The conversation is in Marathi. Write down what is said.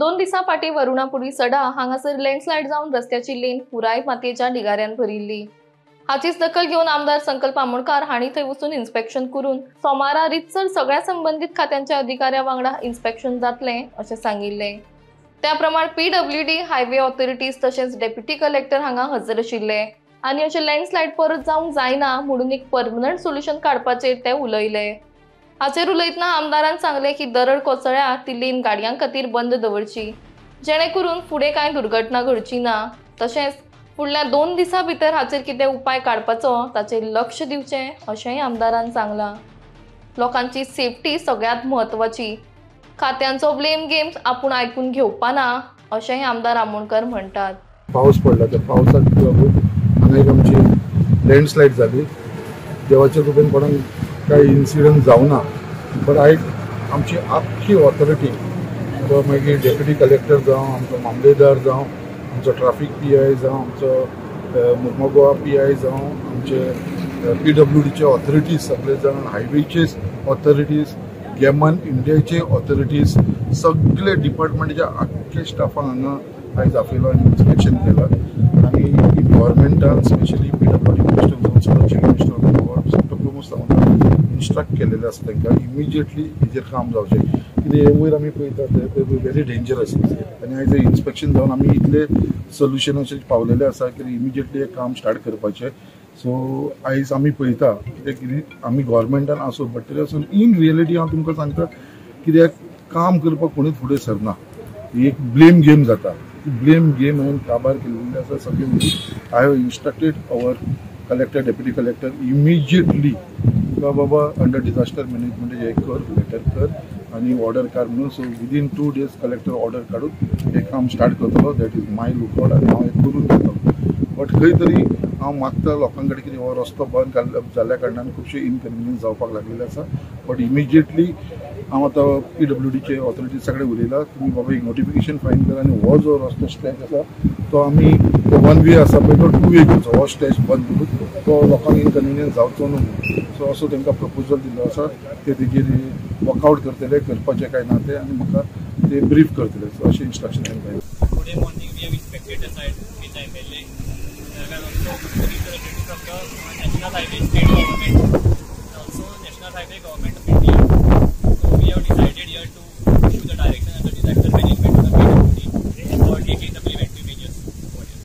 2 दिसा फाटी वरुणापुरी सडा हांगासर लँडस्लायड जावन रस्त्याची लेन पुराय मातयेच्या ढिगाऱ्यान भरिल्ली। हाचीच दखल घेवन आमदार संकल्प आमोणकार हांणी थंय वचून इन्स्पेक्शन करून सोमारा रितसर सगळ्या संबंधित खात्यांच्या अधिकाऱ्या वांगडा इन्स्पेक्शन जातले अशें सांगिल्ले। त्या प्रमाण PWD, हायवे ऑथॉरिटीज तशेंच डेप्युटी कलेक्टर हांगा हजर आशिल्ले आनी अशें लँडस्लायड परत जावंक जायना म्हणून एक परमनंट सोल्युशन काडपाचेर ते उलयले। हाचेर उलयतना आमदारान सांगले की दरड कोसळ्या ती लेन गाडयांक खातीर बंद दवरची जेणे करून फुडें कांय दुर्घटना घडची ना। तशेंच फुडल्या 2 दिसां भितर हाचेर कितें उपाय काडपाचो ताचेर लक्ष दिवचें अशेंय आमदारान सांगलां। लोकांची सेफ्टी सगळ्यांत म्हत्वाची। खात्यांचो ब्लेम गेम्स आपूण आयकून घेवपाना अशेंय आमदार आमोणकर म्हणटात। पावस पडला त्या पावसाक लागून हांगा एक आमची लँडस्लायड जाली। देवाच्या कृपेन कोणाक काही इन्सिडंट जावना, पण आयज आमची आख्खी ऑथॉरिटी मागीर डेप्युटी कलेक्टर जावं, आमचो मामलेदार जावं, आमचो ट्राफीक PI जावं, आमचो मुर्मगांव PI जावं, आमचे PWDचे ऑथॉरिटीज सगळे जाण, हायवेचे ऑथॉरिटीज, गेमान इंडियाचे ऑथॉरिटीज, सगळे डिपार्टमेंटाच्या आख्खे स्टाफांक हांगा आयज आफयलो आनी इन्स्पेक्शन केलां। आनी गव्हर्मेंटान specially PWD minister chief minister Pramod सावंतान इन्स्ट्रक्ट केलेले आसा तांकां इमिजिएटली हेजेर काम जावचें, कित्याक हे वयर आमी पळयता ते व्हेरी डेंजरस आनी आयज इन्स्पेक्शन जावन आमी इतले सोल्युशनाचेर पावलेले आसा की इमिजिएटली हें काम स्टार्ट करपाचें। सो आयज आमी पळयता कित्याक आमी गव्हर्मेंटान आसूं, बट तरी आसून इन रियलिटी हांव तुमकां सांगता कित्याक काम करपाक कोणूच फुडें सरना। एक ब्लेम गेम जाता, ब्लेम गेम हांवें काबार केल्ली आसा सगळी। I have instructed our collector, deputy collector immediately बाबा अंडर डिजास्टर मॅनेजमेंट हे कर, लेटर कर आनी ऑर्डर काड म्हणून। So within 2 days collector order काडून हे काम स्टार्ट करतलो। दॅट इज माय लुकआउट आनी हांव हे करून घेतलो। बट खंय तरी हांव मागता लोकां कडेन कितें हो रस्तो बंद जाल्ल्या कारणान खुबशे इनकन्विनियन्स जावपाक लागलेले आसा। बट इमिजिएटली हांव आतां PWDचे ऑथॉरिटीज सगळे उलयला, तुमी बाबा एक नोटिफिकेशन फायन करा आनी हो जो रस्तो स्ट्रेच आसा तो आमी 1 way आसा पळय तो 2 way करचो। हो स्ट्रेच बंद करून तो लोकांक इनकन्विनियन्स जावचो न्हू। सो असो तांकां प्रपोजल दिल्लो आसा, ते तेजेर वर्कआउट करतले, करपाचें काय ना ते आनी म्हाका ते ब्रीफ करतले। सो अशें इन्स्ट्रक्शन तांकां दिलें। Today morning we have inspected the site which I mainly. There were also authorities of the National Highway State